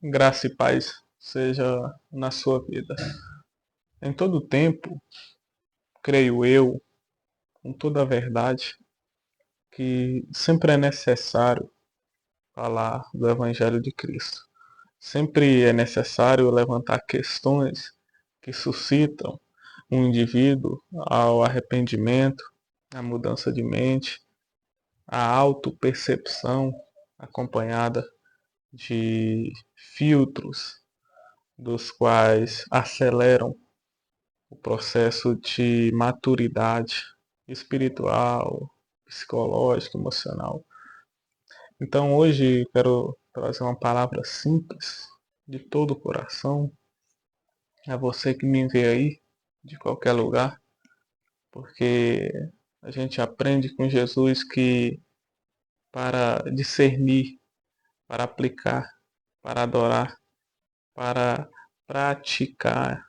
Graça e paz seja na sua vida. Em todo tempo, creio eu, com toda a verdade, que sempre é necessário falar do Evangelho de Cristo. Sempre é necessário levantar questões que suscitam um indivíduo ao arrependimento, à mudança de mente, à autopercepção acompanhada de filtros dos quais aceleram o processo de maturidade espiritual, psicológica, emocional. Então hoje quero trazer uma palavra simples, de todo o coração, a você que me vê aí, de qualquer lugar, porque a gente aprende com Jesus que para discernir, para aplicar, para adorar, para praticar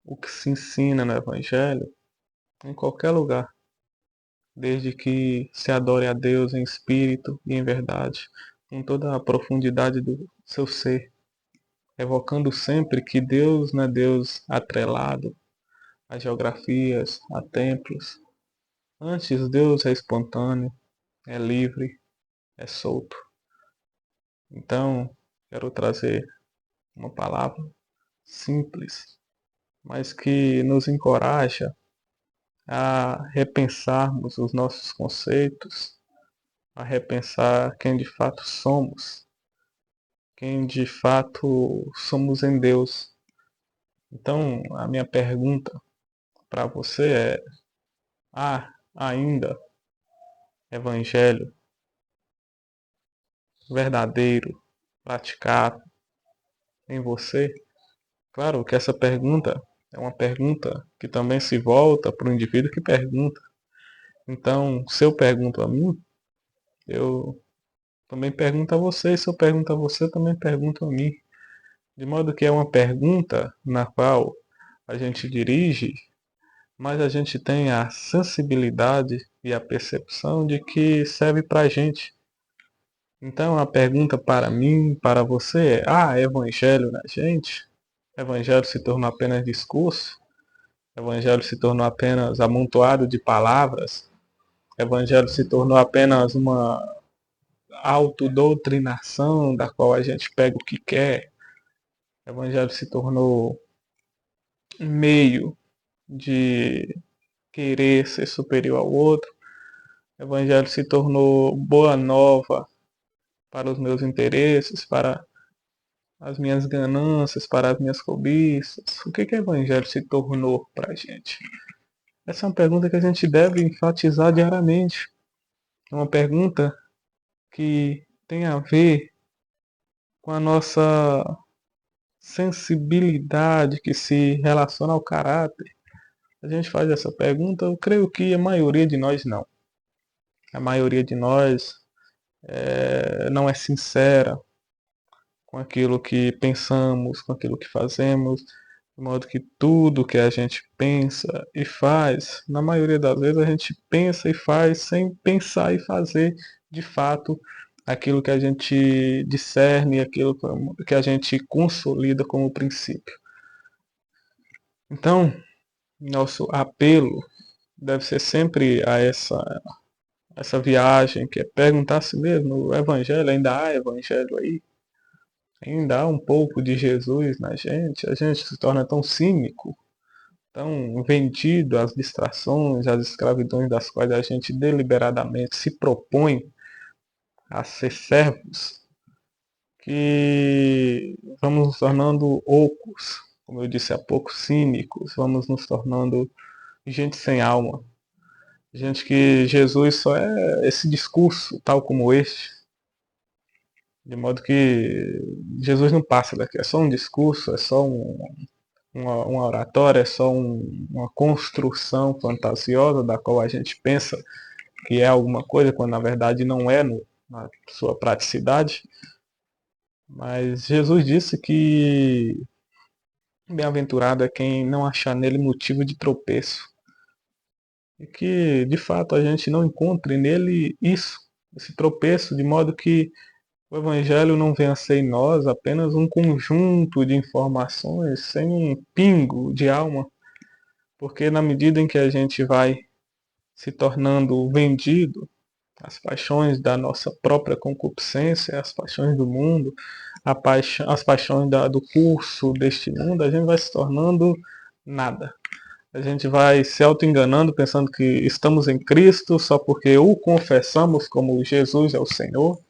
o que se ensina no Evangelho, em qualquer lugar, desde que se adore a Deus em espírito e em verdade, com toda a profundidade do seu ser, evocando sempre que Deus não é Deus atrelado a geografias, a templos. Antes, Deus é espontâneo, é livre, é solto. Então, quero trazer uma palavra simples, mas que nos encoraja a repensarmos os nossos conceitos, a repensar quem de fato somos, quem de fato somos em Deus. Então, a minha pergunta para você é: há ainda evangelho verdadeiro, praticado em você? Claro que essa pergunta é uma pergunta que também se volta para o indivíduo que pergunta. Então, se eu pergunto a mim, eu também pergunto a você, e se eu pergunto a você, eu também pergunto a mim. De modo que é uma pergunta na qual a gente dirige, mas a gente tem a sensibilidade e a percepção de que serve para a gente. Então a pergunta para mim, para você é: há evangelho na gente? Evangelho se tornou apenas discurso? Evangelho se tornou apenas amontoado de palavras? Evangelho se tornou apenas uma autodoutrinação da qual a gente pega o que quer? Evangelho se tornou um meio de querer ser superior ao outro? Evangelho se tornou boa nova para os meus interesses, para as minhas ganâncias, para as minhas cobiças? O que o Evangelho se tornou para a gente? Essa é uma pergunta que a gente deve enfatizar diariamente. É uma pergunta que tem a ver com a nossa sensibilidade que se relaciona ao caráter. A gente faz essa pergunta, eu creio que a maioria de nós não. A maioria de nós não é sincera com aquilo que pensamos, com aquilo que fazemos, de modo que tudo que a gente pensa e faz, na maioria das vezes a gente pensa e faz sem pensar e fazer de fato aquilo que a gente discerne, aquilo que a gente consolida como princípio. Então, nosso apelo deve ser sempre a essa viagem, que é perguntar a si mesmo: o Evangelho, ainda há Evangelho aí? Ainda há um pouco de Jesus na gente? A gente se torna tão cínico, tão vendido às distrações, às escravidões das quais a gente deliberadamente se propõe a ser servos, que vamos nos tornando ocos, como eu disse há pouco, cínicos, vamos nos tornando gente sem alma, gente que Jesus só é esse discurso, tal como este, de modo que Jesus não passa daqui, é só um discurso, é só uma oratória, é só uma construção fantasiosa da qual a gente pensa que é alguma coisa, quando na verdade não é na sua praticidade. Mas Jesus disse que bem-aventurado é quem não achar nele motivo de tropeço. E que de fato a gente não encontre nele isso, esse tropeço, de modo que o Evangelho não venha a ser em nós apenas um conjunto de informações sem um pingo de alma, porque na medida em que a gente vai se tornando vendido às paixões da nossa própria concupiscência, às paixões do mundo, as paixões do curso deste mundo, a gente vai se tornando nada. A gente vai se auto-enganando, pensando que estamos em Cristo só porque o confessamos como Jesus é o Senhor.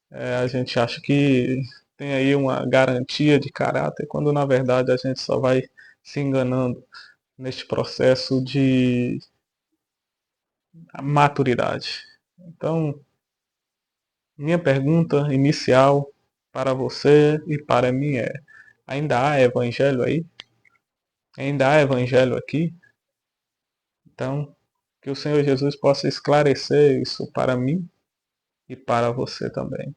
A gente acha que tem aí uma garantia de caráter, quando na verdade a gente só vai se enganando neste processo de maturidade. Então, minha pergunta inicial para você e para mim é: ainda há evangelho aí? Ainda há evangelho aqui? Então, que o Senhor Jesus possa esclarecer isso para mim e para você também.